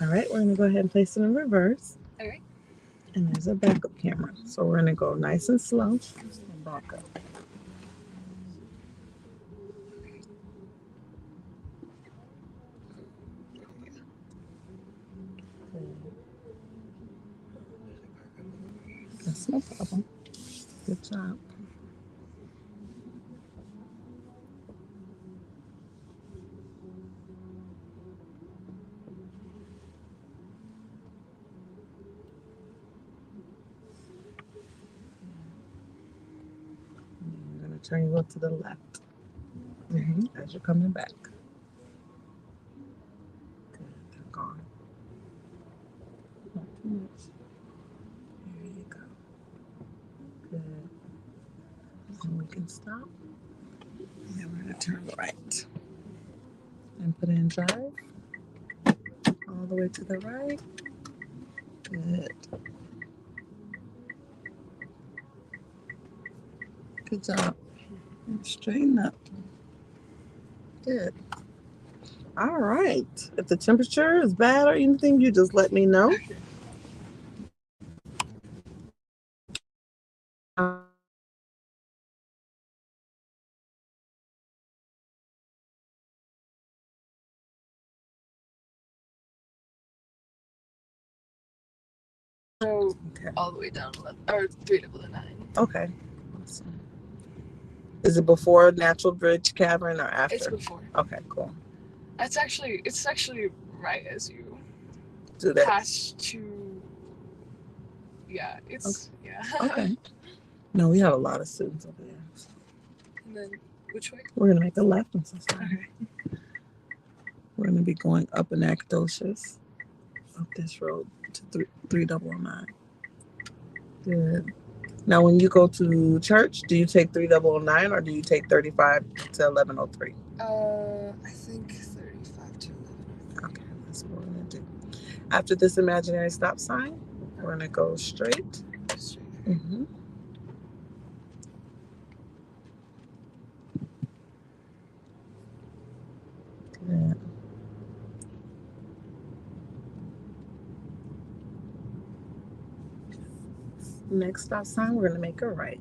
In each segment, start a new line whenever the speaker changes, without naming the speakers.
All right, we're going to go ahead and place it in reverse.
All right.
And there's a backup camera. So we're going to go nice and slow. Back up. That's no problem. Good job. I'm going to turn you up to the left as you're coming back. Good. They're gone. Not too much. There you go. Good. And we can stop. And then we're going to turn right and put in drive all the way to the right. Good. Good job. And straighten up. Good. All right. If the temperature is bad or anything, you just let me know.
So all the way down 11, or 399.
Okay. Awesome. Is it before Natural Bridge Cavern or after?
It's before.
Okay, cool.
It's actually right as you
Do that.
pass to. Yeah, it's yeah.
Okay. No, we have a lot of students over there.
And then which way?
We're gonna make a left. I'm so sorry.
Okay.
We're gonna be going up in Nacogdoches up this road to 3009. Good. Now, when you go to church, do you take 3009 or do you take 35 to 1103?
I think 35 to 1103.
Okay, that's what we're gonna do. After this imaginary stop sign, we're gonna go straight.
Straight.
Mm-hmm. Good. Next stop sign, we're gonna make a right.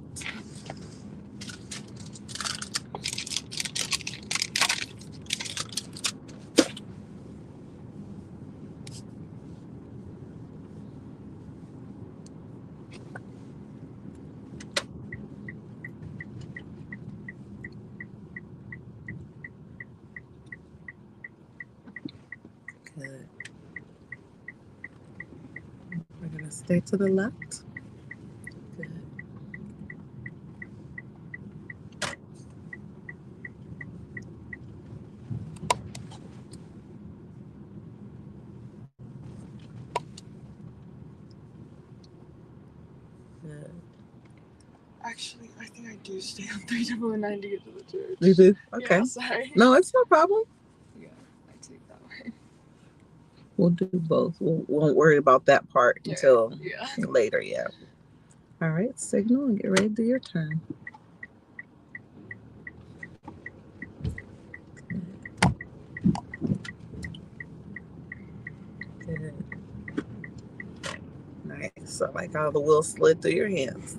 Good. We're gonna stay to the left. Good. Good.
Actually, I think I do stay on 399 to get to the church.
You do? Okay.
Yeah, sorry.
No, it's no problem.
Yeah, I take that way.
We'll do both. We won't worry about that part until later. Yeah. All right. Signal and get ready to do your turn. Good. Nice. So I like how the wheel slid through your hands.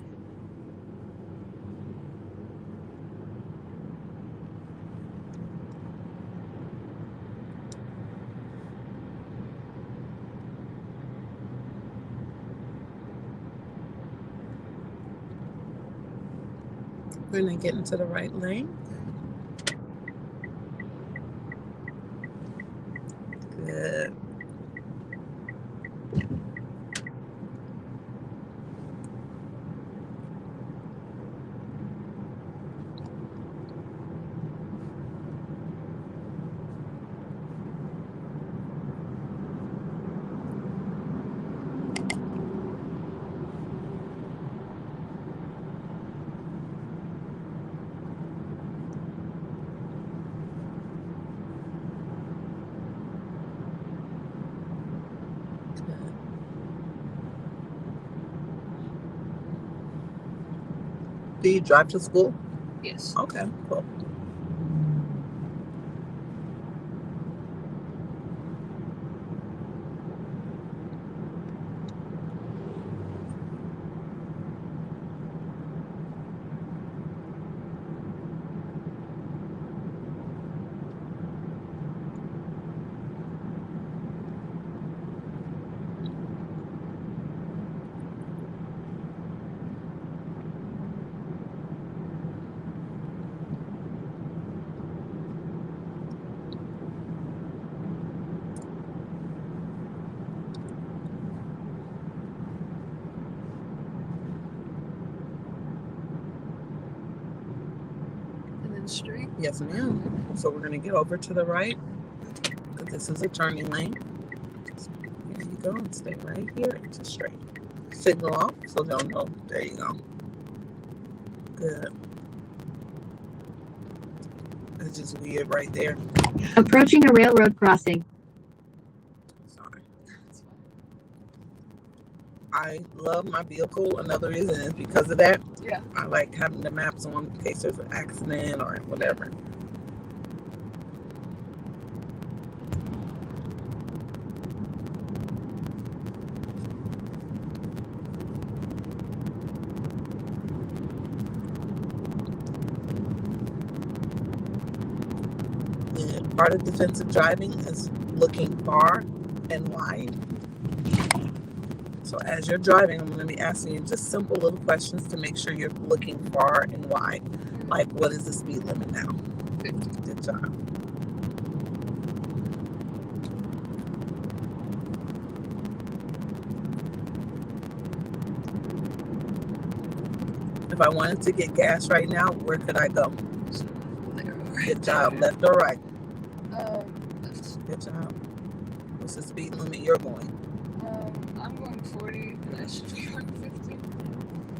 We're going to get into the right lane. Good. Do you drive to school?
Yes.
Okay, cool.
the street?
Yes, ma'am. So we're going to get over to the right, because this is a turning lane. So here you go, and stay right here, just straight. Signal off, so they'll know. There you go. Good. It's just weird right there.
Approaching a railroad crossing.
Sorry. I love my vehicle. Another reason is because of that.
Yeah.
I like having the maps on in case there's an accident or whatever. And part of defensive driving is looking far and wide. So as you're driving, I'm going to be asking you just simple little questions to make sure you're looking far and wide. Like, what is the speed limit now?
50.
Good job. If I wanted to get gas right now, where could I go? Good job. Left or right?
Left.
Good job. What's the speed limit you're going?
I'm going 40, and I should be going 50.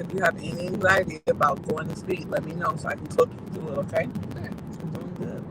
If you have any anxiety about going the speed, let me know so I can coach you through it, okay?
Okay.
You're doing good.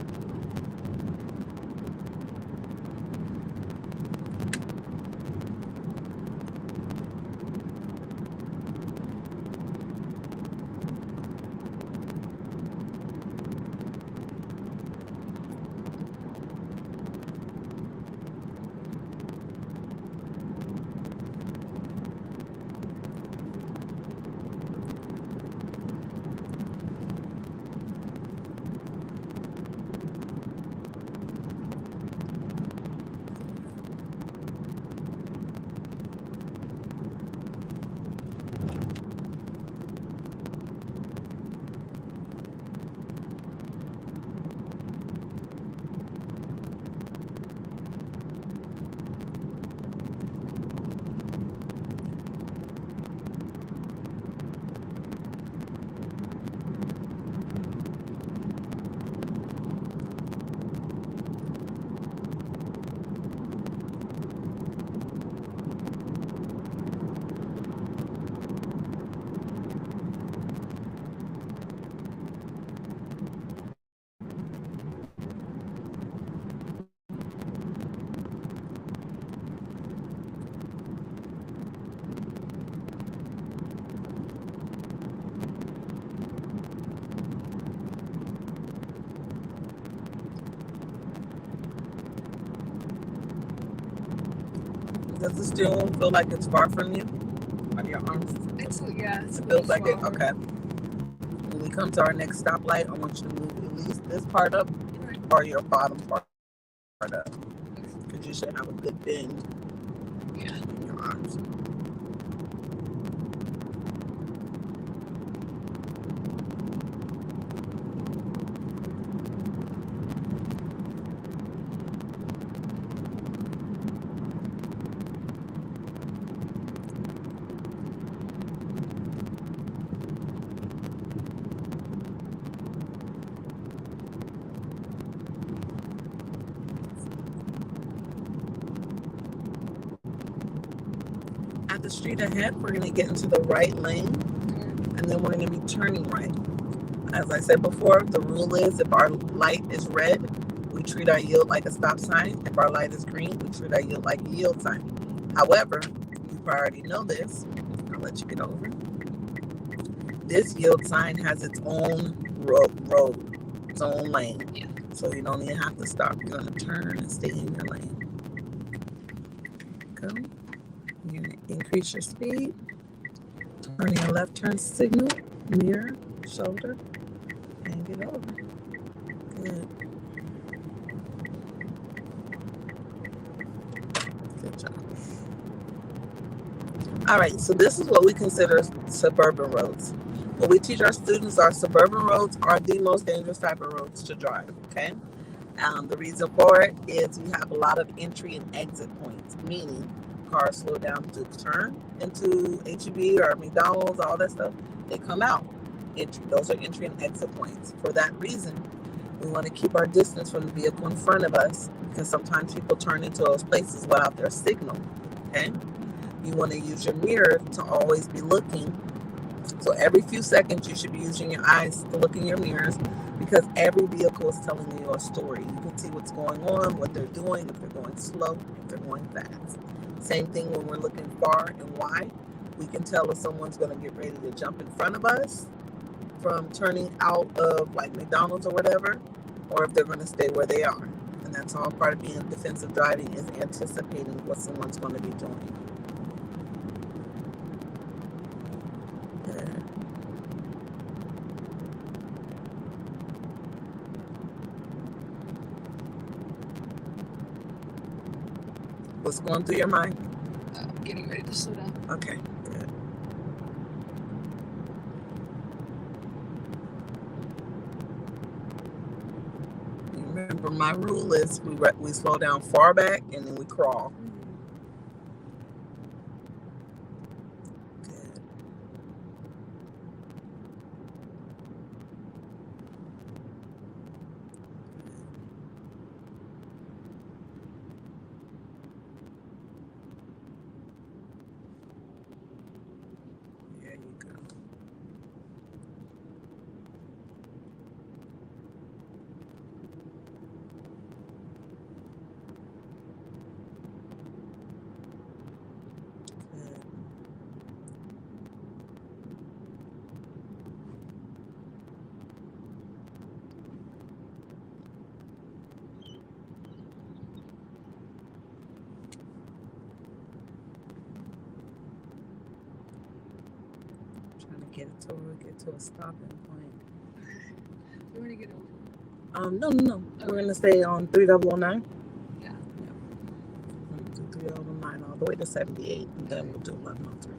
Does the steering wheel feel like it's far from you? Are your arms?
It's
It feels like it. Okay. When we come to our next stoplight, I want you to move at least this part up or your bottom part up. Because you should have a good bend in your arms. At the street ahead, we're going to get into the right lane, and then we're going to be turning right. As I said before, the rule is if our light is red, we treat our yield like a stop sign. If our light is green, we treat our yield like a yield sign. However, you already know this. I'll let you get over. This yield sign has its own road, its own lane.
Yeah.
So you don't even have to stop. You're going to turn and stay in your lane. Go. You're going to increase your speed. Turn your left turn signal, mirror, shoulder, and get over. Good. Good job. All right, so this is what we consider suburban roads. What we teach our students are suburban roads are the most dangerous type of roads to drive, okay? The reason for it is we have a lot of entry and exit points, meaning cars slow down to turn into HEB or McDonald's, all that stuff. They come out. entry. Those are entry and exit points. For that reason, we want to keep our distance from the vehicle in front of us, because sometimes people turn into those places without their signal. Okay? You want to use your mirror to always be looking. So every few seconds, you should be using your eyes to look in your mirrors, because every vehicle is telling you a story. You can see what's going on, what they're doing, if they're going slow, if they're going fast. Same thing when we're looking far and wide. We can tell if someone's going to get ready to jump in front of us from turning out of like McDonald's or whatever, or if they're going to stay where they are. And that's all part of being defensive driving, is anticipating what someone's going to be doing. What's going through your mind?
Getting ready to slow down.
Okay, good. Remember, my rule is we slow down far back and then we crawl. Good. There you go. Get it till we get to a stopping point.
You want to get over?
No. Okay. We're gonna stay on 3009.
Yeah.
We're gonna do 3009 all the way to 78, and then we'll do 1103.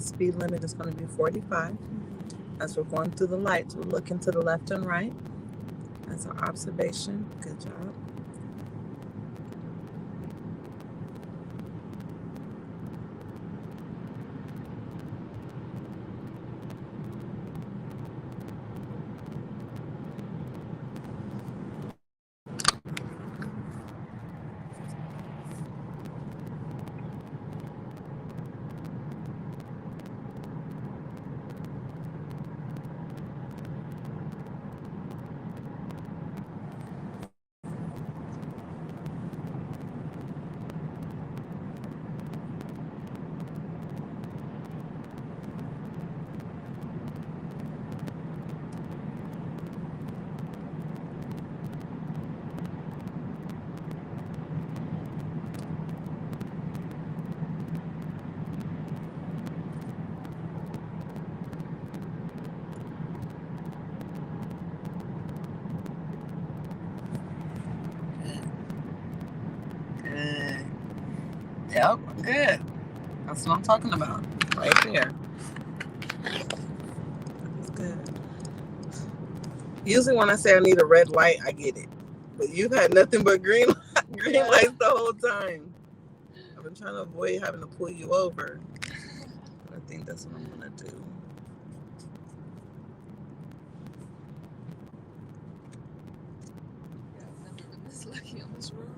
Speed limit is going to be 45. As we're going through the lights, we're looking to the left and right. That's our observation. Good job. Yep, good. That's what I'm talking about. Right there. That's good. Usually when I say I need a red light, I get it. But you've had nothing but green lights the whole time. I've been trying to avoid having to pull you over. But I think that's what I'm going to do.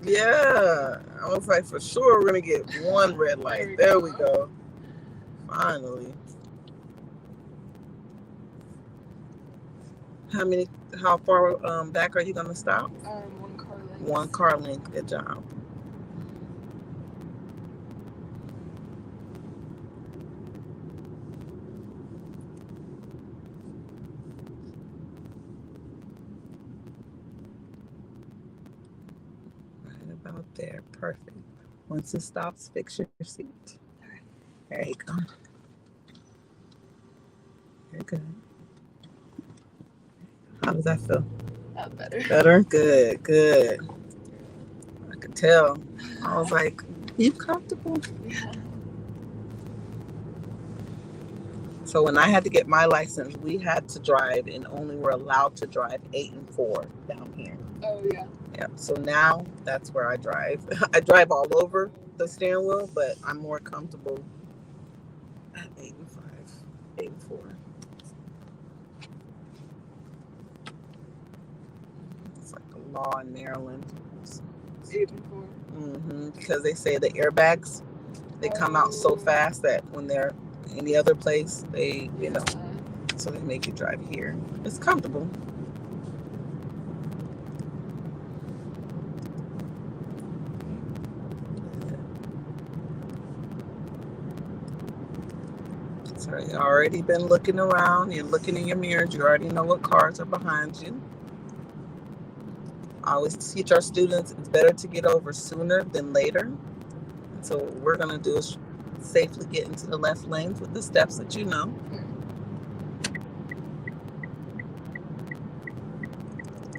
Yeah, I was like, for sure we're going to get one red light. There we go. Finally. How far back are you going to stop?
1 car length.
1 car length. Good job. About there. Perfect. Once it stops, fix your seat. There you go. Very good. How does that feel?
Better.
Better? Good, good. I could tell. I was like, you comfortable?
Yeah.
So when I had to get my license, we had to drive and only were allowed to drive 8 and 4 down here.
Oh, yeah.
Yeah. So now that's where I drive. I drive all over the steering wheel, but I'm more comfortable at 8 and 5, 8 and 4. It's like a law in Maryland.
8 and 4.
Because they say the airbags, they come out so fast that when they're any other place, they, you know, so they make you drive here. It's comfortable. So you already been looking around. You're looking in your mirrors. You already know what cars are behind you. I always teach our students it's better to get over sooner than later. So what we're going to do is safely get into the left lanes with the steps that you know.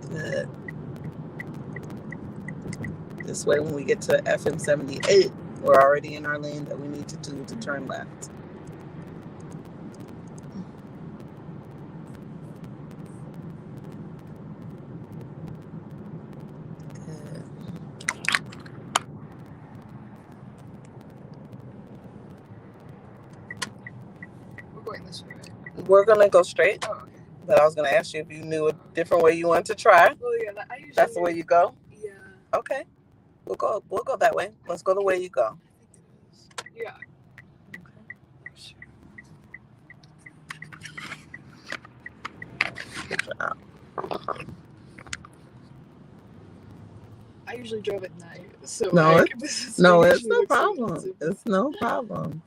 Good. This way, when we get to FM 78, we're already in our lane that we need to do to turn left. Good.
We're going this way, right?
We're going to go straight.
Oh, okay.
But I was going to ask you if you knew a different way you wanted to try.
Oh, yeah.
That's the way you go?
Yeah.
Okay. We'll go that way. Let's go the way you go.
I think it is. Yeah.
Good job.
I usually drove at night, so
No,
like,
it's no problem. It's no problem.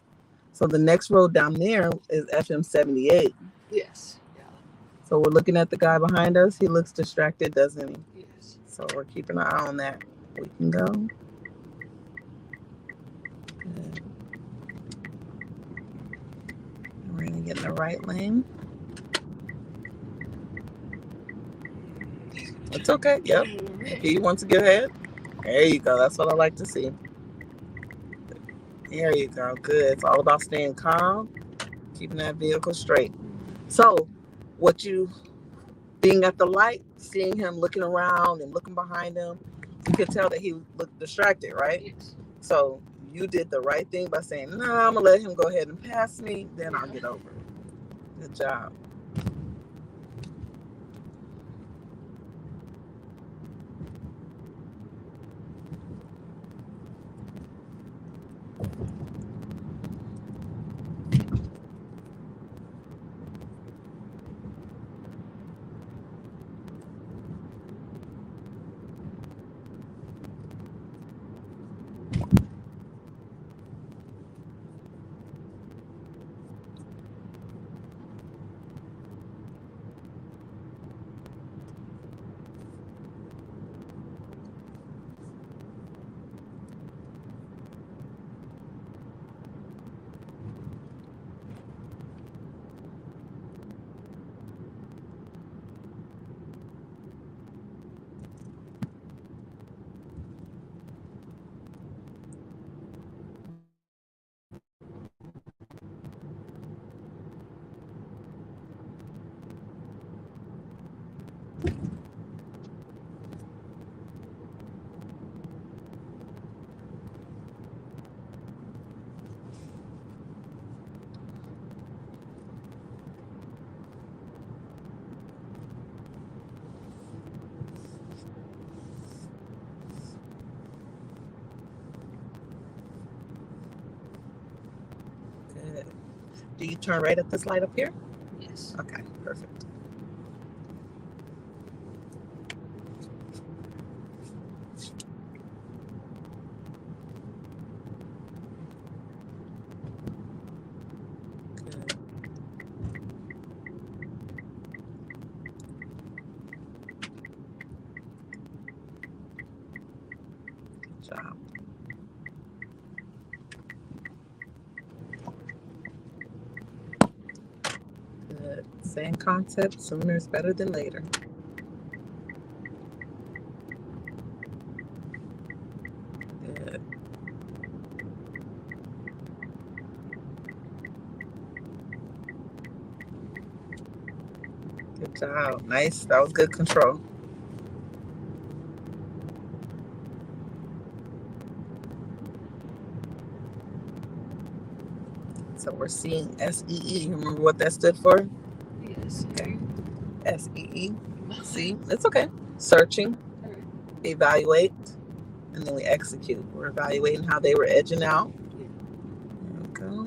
So the next road down there is FM 78.
Yes. Yeah.
So we're looking at the guy behind us. He looks distracted, doesn't he?
Yes.
So we're keeping an eye on that. We can go. Good. We're going to get in the right lane. It's okay. Yep. He wants to get ahead. There you go. That's what I like to see. There you go. Good. It's all about staying calm, keeping that vehicle straight. So, being at the light, seeing him looking around and looking behind him, you could tell that he looked distracted, right?
Yes.
So, you did the right thing by saying, no, I'm going to let him go ahead and pass me, then I'll get over it. Good job. Good. Do you turn right at this light up here?
Yes.
Okay, perfect. Good. Good job. Good. Good. Same concept. Sooner is better than later. Good. Good job. Nice. That was good control. So we're seeing SEE. You remember what that stood for?
Yes.
Okay. SEE. See, it's okay. Searching, evaluate, and then we execute. We're evaluating how they were edging out. There we go.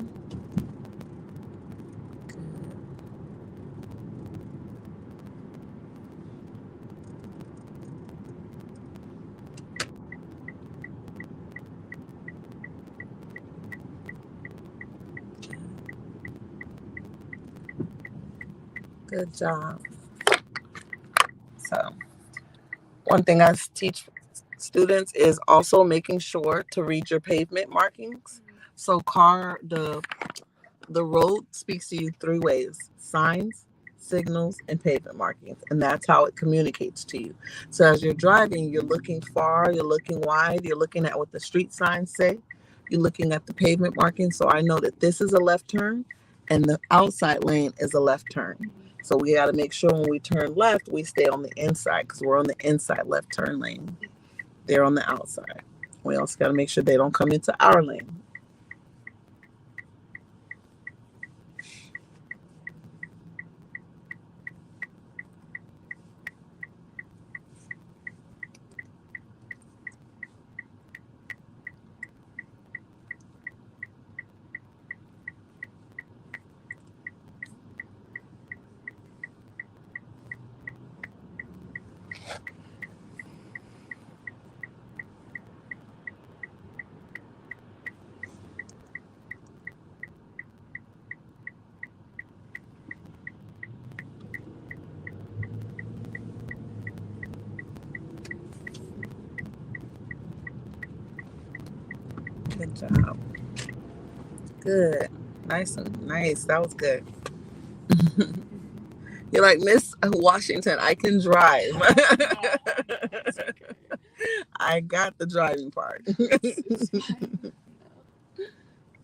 Good job. So, one thing I teach students is also making sure to read your pavement markings. So, the road speaks to you three ways: signs, signals, and pavement markings. And that's how it communicates to you. So as you're driving, you're looking far, you're looking wide, you're looking at what the street signs say, you're looking at the pavement markings. So I know that this is a left turn and the outside lane is a left turn. So we got to make sure when we turn left, we stay on the inside because we're on the inside left turn lane. They're on the outside. We also got to make sure they don't come into our lane. Good job. Good. Nice and nice. That was good. You're like, Miss Washington, I can drive. I got the driving part.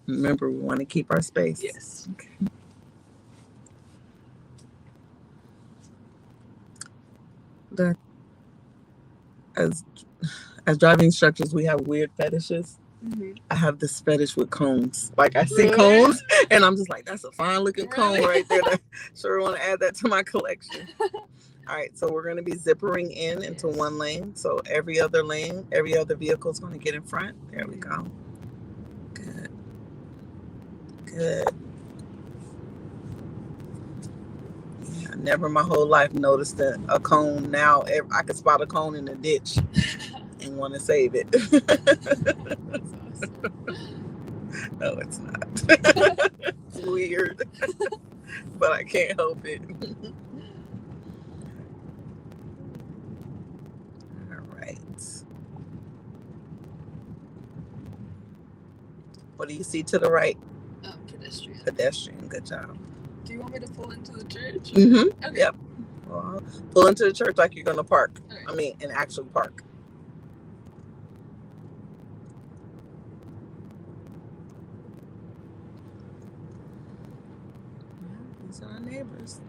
Remember, we want to keep our space.
Yes.
Okay. As driving instructors, we have weird fetishes. I have this fetish with cones. Like I see cones, and I'm just like, that's a fine looking cone right there. I sure want to add that to my collection. All right, so we're going to be zippering into one lane. So every other lane, every other vehicle is going to get in front. There we go. Good. Good. Yeah, never in my whole life noticed a cone. Now I can spot a cone in a ditch and want to save it. No, it's not. It's weird, but I can't help it. All right. What do you see to the right?
Pedestrian.
Pedestrian. Good job.
Do you want me to pull into the church?
Mm-hmm.
Okay.
Yep. Well, pull into the church like you're going to park.
Right.
I mean, and actually park. Yeah, these are our neighbors.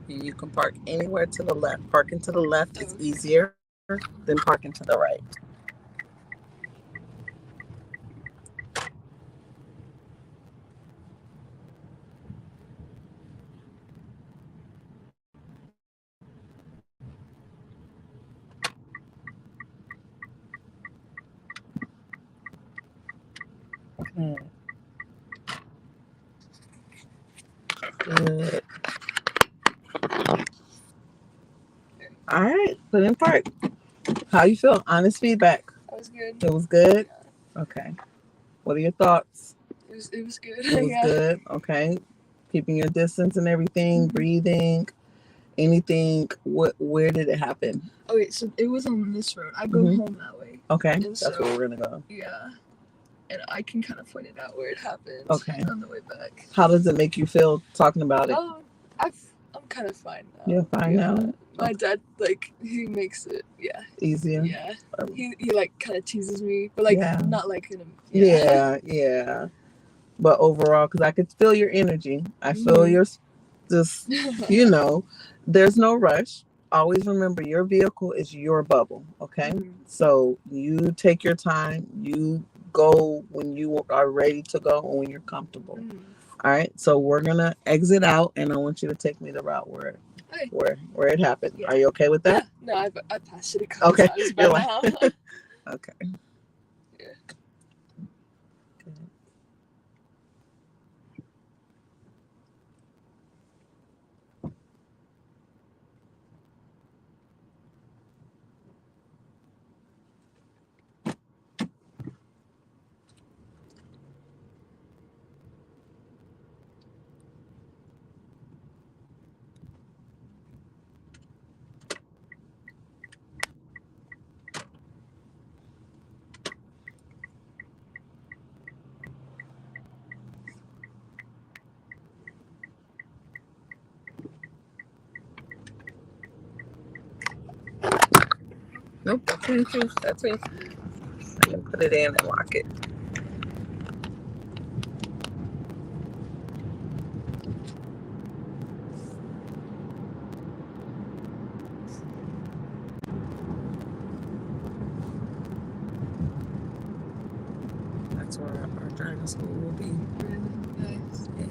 And you can park anywhere to the left. Parking to the left is easier than parking to the right. Good. All right, put in park. How you feel? Honest feedback.
That was good.
It was good? Okay. What are your thoughts?
It was good.
It was good. Okay. keeping your distance and everything, breathing, anything. Where did it happen?
Okay, so it was on this road. I go home that way.
Okay,
and
that's
so,
where we're gonna go.
Yeah, and I can kind of point it out where it happened.
Okay.
On the way back.
How does it make you feel talking about it?
I'm kind of fine now.
You're fine now?
My dad, like, he makes it,
easier?
Yeah. He like, kind of teases me, but, like, not like in a...
Yeah. But overall, because I could feel your energy. I feel your, just, there's no rush. Always remember your vehicle is your bubble, okay? So you take your time. You go when you are ready to go and when you're comfortable. All right, so we're gonna exit out, and I want you to take me the route where it happened. Yeah. Are you okay with that?
Yeah. No, I passed it a couple times by now.
Okay.
Yeah.
Nope, that's me too. That's me. I can put it in and lock it. That's where our driving school will be.
Really nice.
Yeah.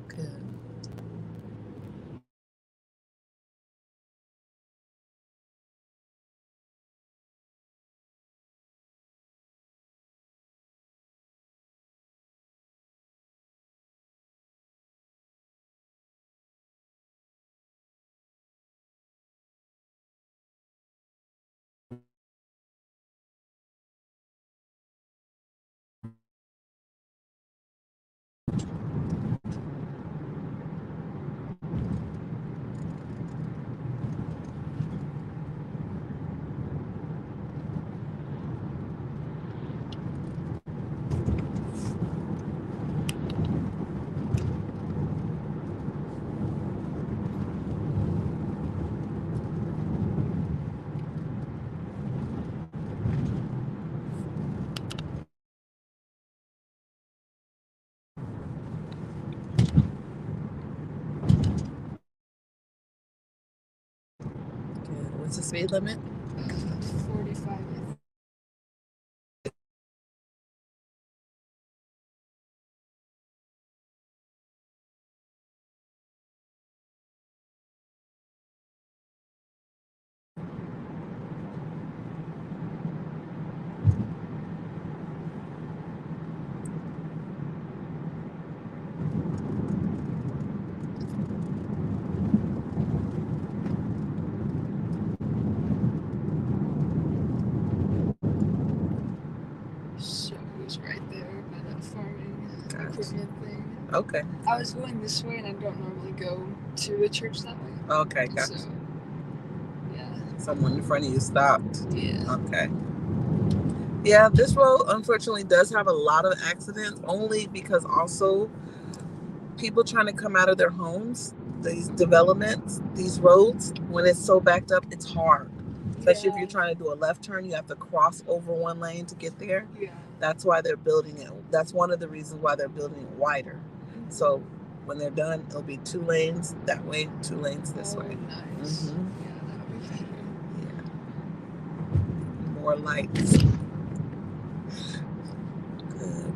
Good. What's the speed limit?
45. So it was right there by that farming equipment thing.
Okay.
I was going this way, and I don't normally go to the church that way.
Okay, gotcha.
So, yeah.
Someone in front of you stopped.
Yeah.
Okay. Yeah, this road unfortunately does have a lot of accidents, only because also people trying to come out of their homes, these developments, these roads, when it's so backed up, it's hard. Especially if you're trying to do a left turn, you have to cross over one lane to get there.
Yeah.
That's why they're building it. That's one of the reasons why they're building it wider. So when they're done, it'll be 2 lanes that way, 2 lanes this way.
Nice.
Mm-hmm.
Yeah, that would be better.
Yeah. More lights. Good.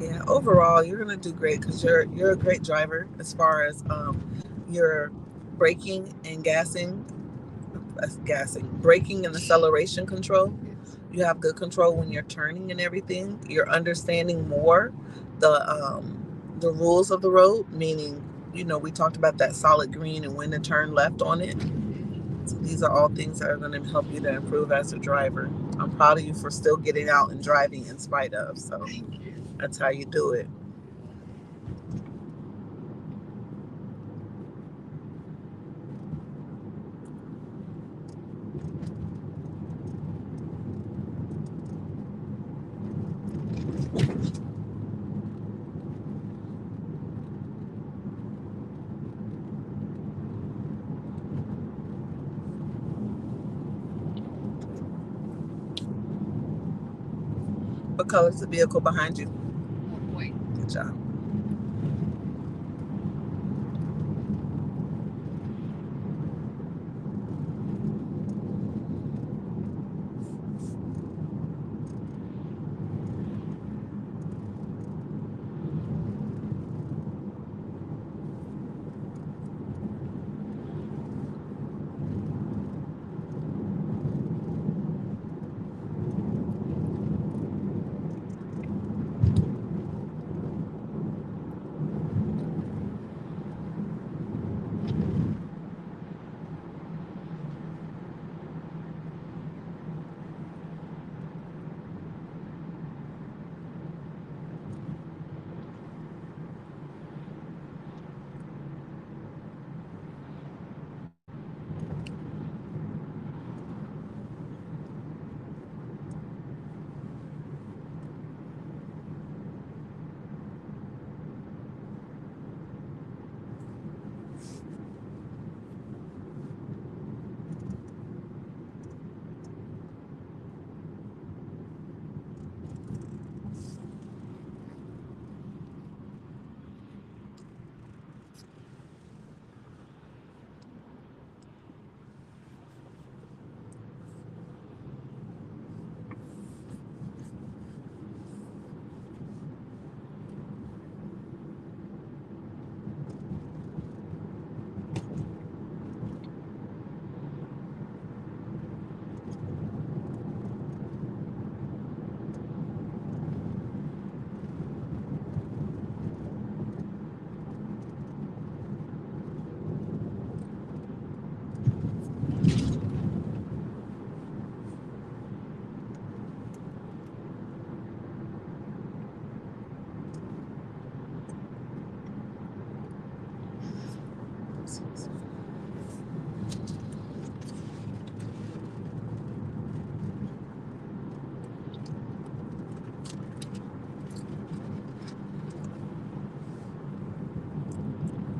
Yeah, overall, you're gonna do great because you're a great driver as far as your braking and braking and acceleration control.
Yes.
You have good control when you're turning and everything. You're understanding more the rules of the road, meaning, we talked about that solid green and when to turn left on it. So these are all things that are going to help you to improve as a driver. I'm proud of you for still getting out and driving in spite of. So
Thank you.
that's how you do it. What color is the vehicle behind you?
White.
Good job.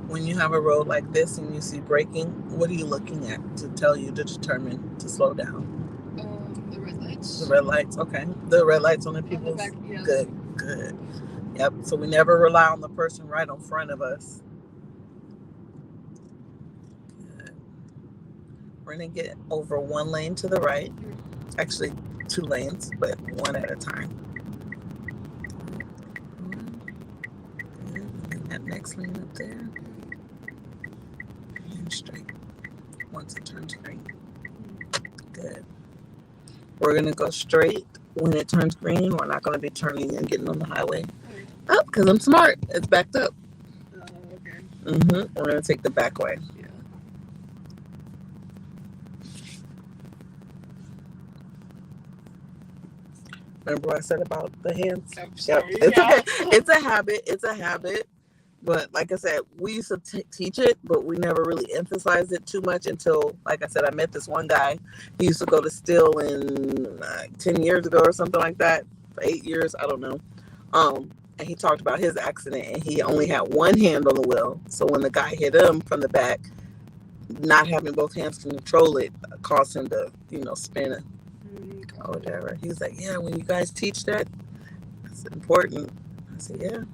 When you have a road like this and you see braking, what are you looking at to tell you to determine to slow down?
The red lights.
The red lights, okay. The red lights on the people's.
back, yeah.
Good. Yep. So we never rely on the person right in front of us. Good. We're gonna get over 1 lane to the right. Actually, 2 lanes, but 1 at a time. Good. And that next lane up there. And straight. Once it turns green. Good. We're gonna go straight when it turns green. We're not gonna be turning and getting on the highway. Oh, because I'm smart. It's backed up.
Okay.
We're gonna take the back way.
Yeah.
Remember what I said about the hands?
I'm
Yep.
sorry.
It's
Yeah.
okay. It's a habit. But like I said, we used to teach it, but we never really emphasized it too much until, like I said, I met this one guy. He used to go to Still in 10 years ago or something like that. 8 years, I don't know. And he talked about his accident, and he only had one hand on the wheel. So when the guy hit him from the back, not having both hands to control it caused him to, spin it or whatever. He was like, yeah, when you guys teach that, it's important. I said, yeah.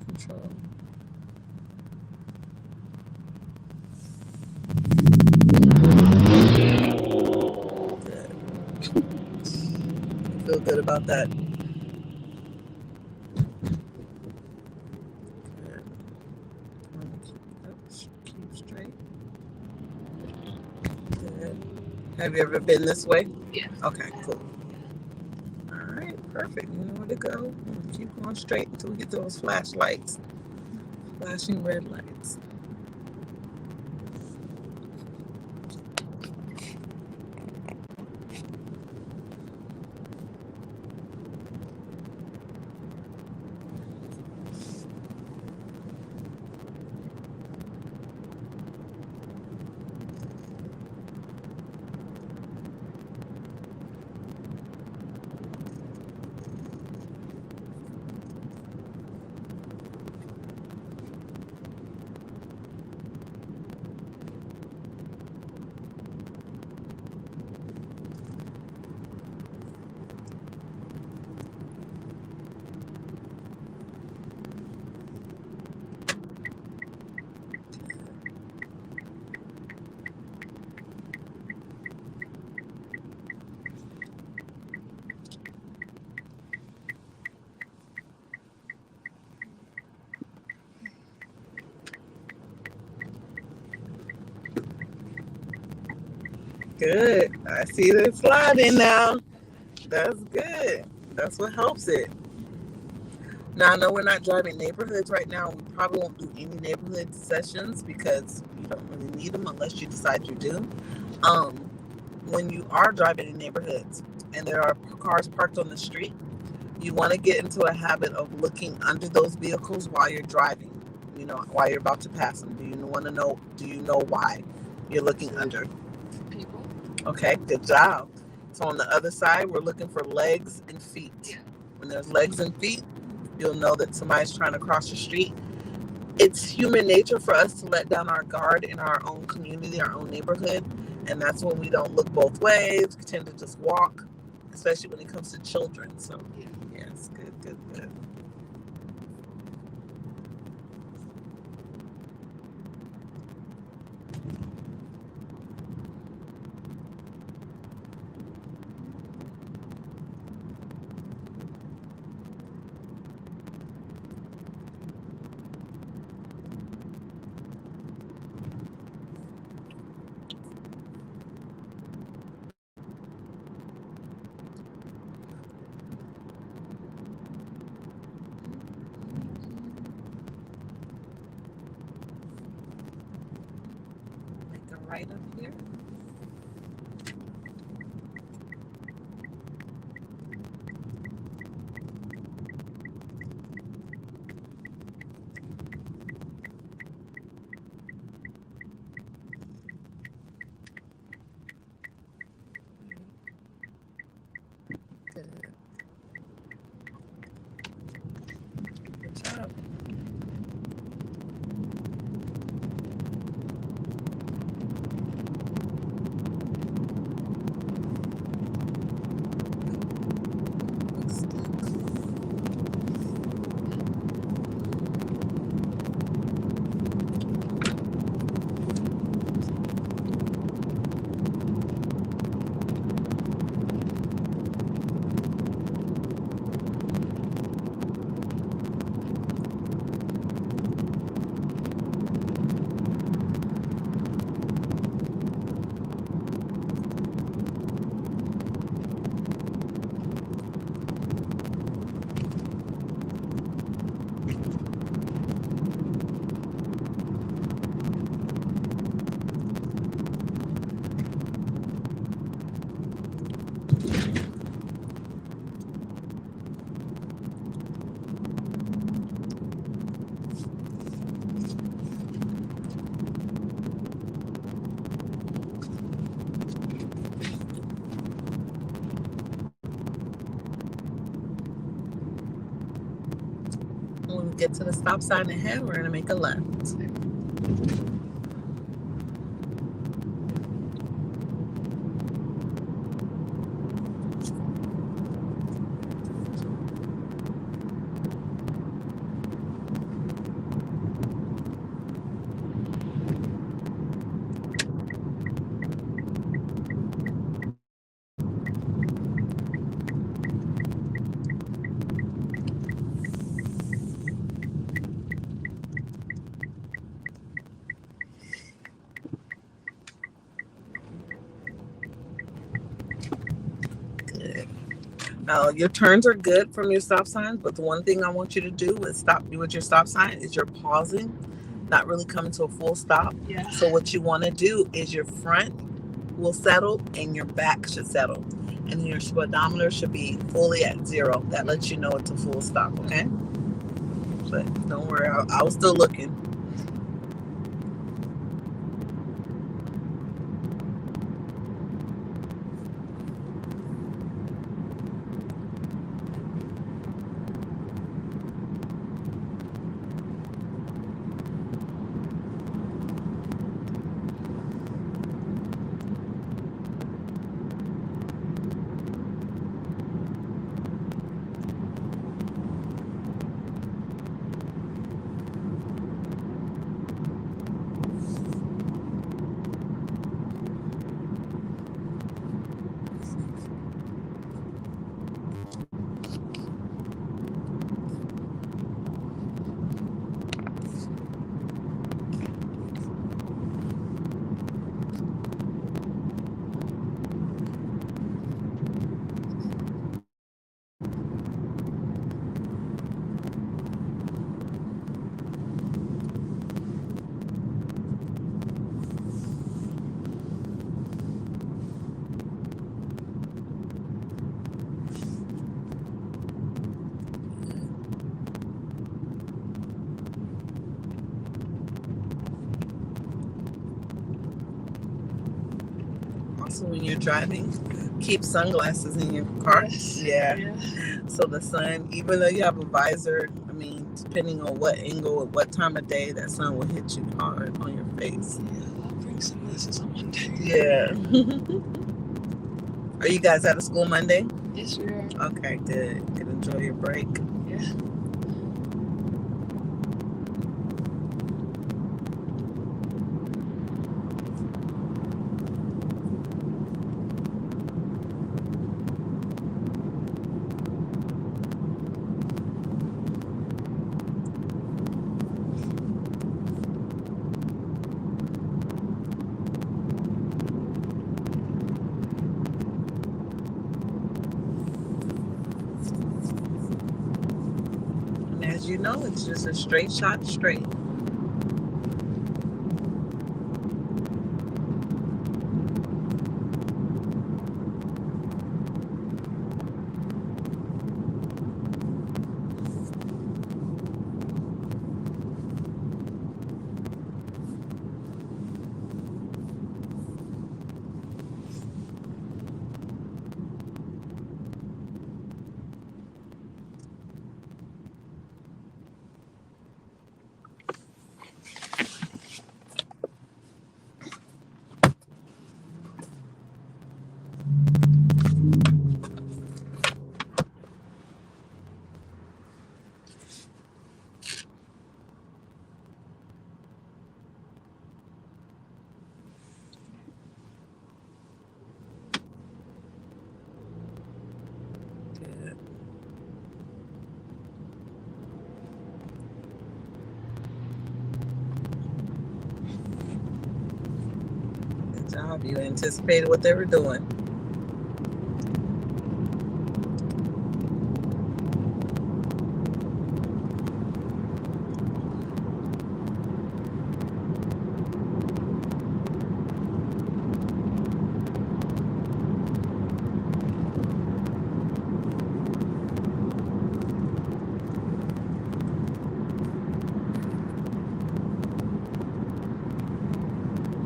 Control. Good. I feel good about that. Good. Keep straight. Good. Have you ever been this way?
Yeah.
Okay, cool. All right, perfect. You know where to go. Keep going straight until we get those flashlights. Flashing red lights. Good. I see it sliding now. That's good. That's what helps it. Now, I know we're not driving neighborhoods right now. We probably won't do any neighborhood sessions because you don't really need them unless you decide you do. When you are driving in neighborhoods and there are cars parked on the street, you want to get into a habit of looking under those vehicles while you're driving, while you're about to pass them. Do you know why you're looking under?
People.
Okay, good job. So on the other side, we're looking for legs and feet.
Yeah.
When there's legs and feet, you'll know that somebody's trying to cross the street. It's human nature for us to let down our guard in our own community, our own neighborhood. And that's when we don't look both ways. We tend to just walk, especially when it comes to children. So, yes, good. Make a right up here. Good. Good job. When we get to the stop sign ahead, we're going to make a left. Your turns are good from your stop signs, but the one thing I want you to do with your stop sign is you're pausing, not really coming to a full stop.
Yeah.
So what you want to do is your front will settle and your back should settle, and then your speedometer should be fully at 0. That lets you know it's a full stop. Okay, but don't worry, I was still looking. Also, when you're driving, keep sunglasses in your car.
Yes.
Yeah. So the sun, even though you have a visor, I mean, depending on what angle and what time of day, that sun will hit you hard on your face.
Yeah, I'll bring sunglasses on Monday.
Yeah. Are you guys out of school Monday?
Yes, we are.
Okay, good. You can enjoy your break.
Yeah.
And as you know, it's just a straight shot straight. Good. Good job. You anticipated what they were doing.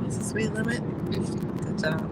What's the speed limit?
50.
Good job.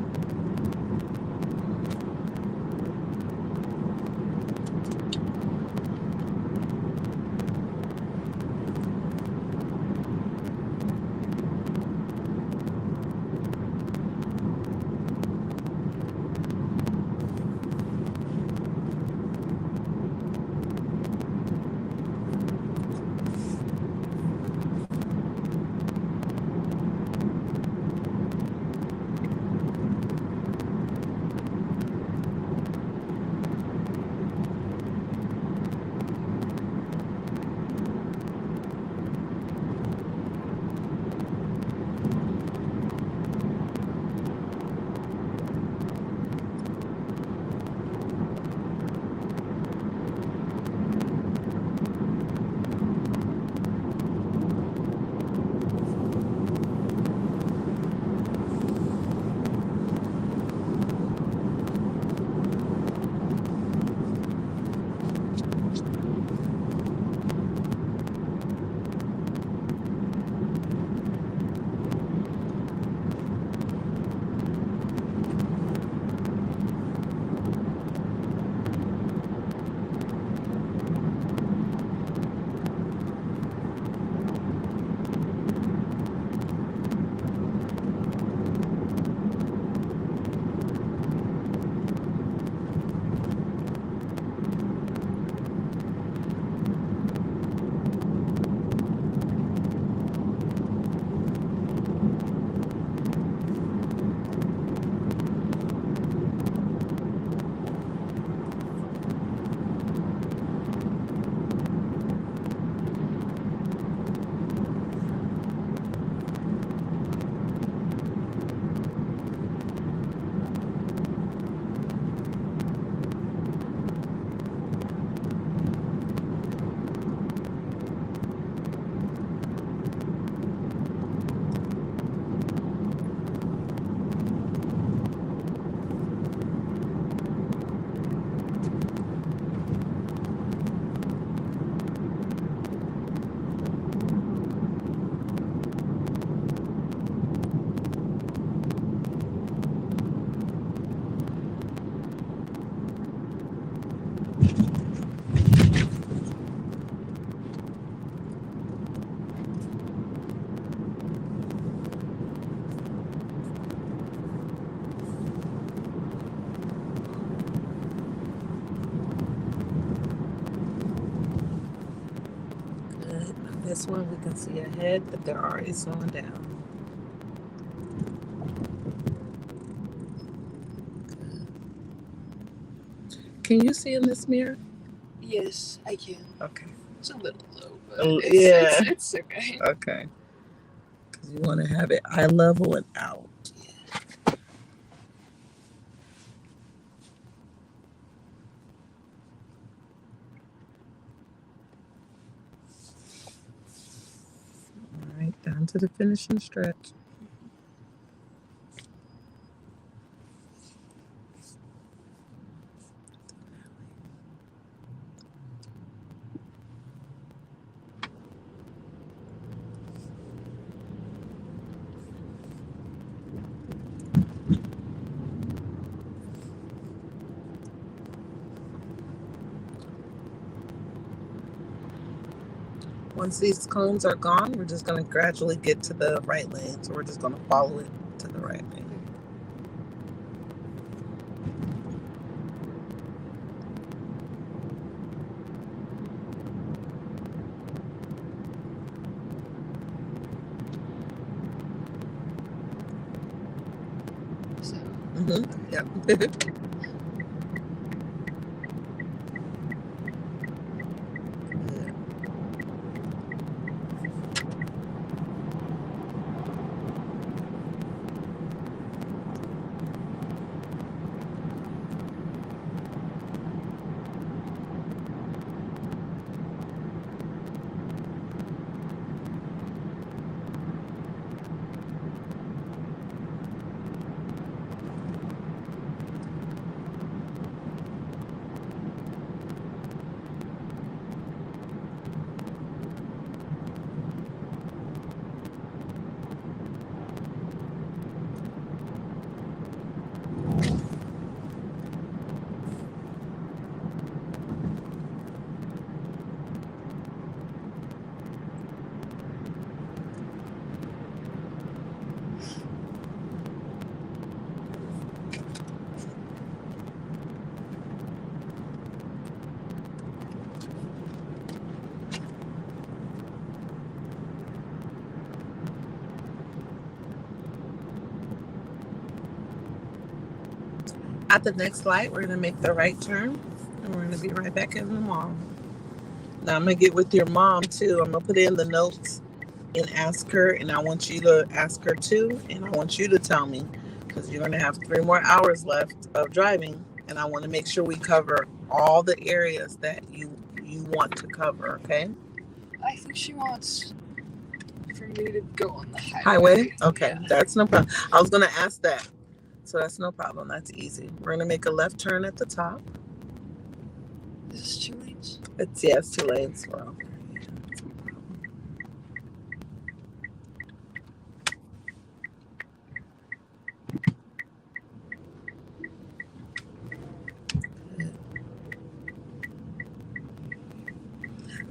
this one, we can see ahead that they're already slowing down. Can you see in this mirror?
Yes, I can.
Okay.
It's a little low, but it's okay.
Okay. Because you want to have it eye level and out. All right, down to the finishing stretch. Once these cones are gone, we're just going to gradually get to the right lane. So we're just going to follow it to the right lane.
So.
Yep. At the next light, we're going to make the right turn, and we're going to be right back in the mall. Now, I'm going to get with your mom, too. I'm going to put in the notes and ask her, and I want you to ask her, too, and I want you to tell me, because you're going to have 3 more hours left of driving, and I want to make sure we cover all the areas that you want to cover, okay?
I think she wants for me to go on the
Highway? Okay,
Yeah.
that's no problem. I was going to ask that. So that's no problem. That's easy. We're going to make a left turn at the top.
Is this 2 lanes?
It's 2 lanes. Well,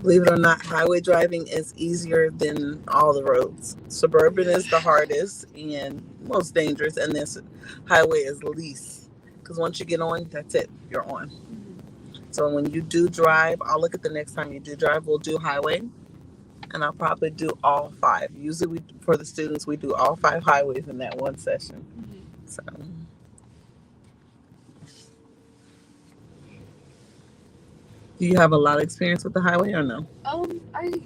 believe it or not, highway driving is easier than all the roads. Suburban is the hardest and most dangerous, and this highway is least. Because once you get on, that's it. You're on. So when you do drive, I'll look at the next time you do drive. We'll do highway, and I'll probably do all 5. Usually, for the students, we do all 5 highways in that one session. So. Do you have a lot of experience with the highway or no?
I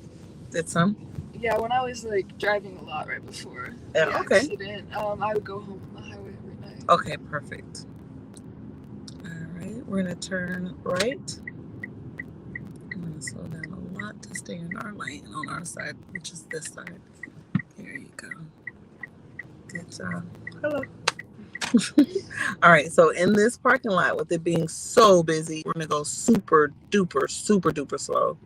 did some.
Yeah, when I was like driving a lot right before the accident, I would go home on the highway every night.
Okay, perfect. All right, we're gonna turn right. I'm gonna slow down a lot to stay in our lane on our side, which is this side. There you go. Good job. Hello. All right, so in this parking lot, with it being so busy, we're gonna go super duper slow.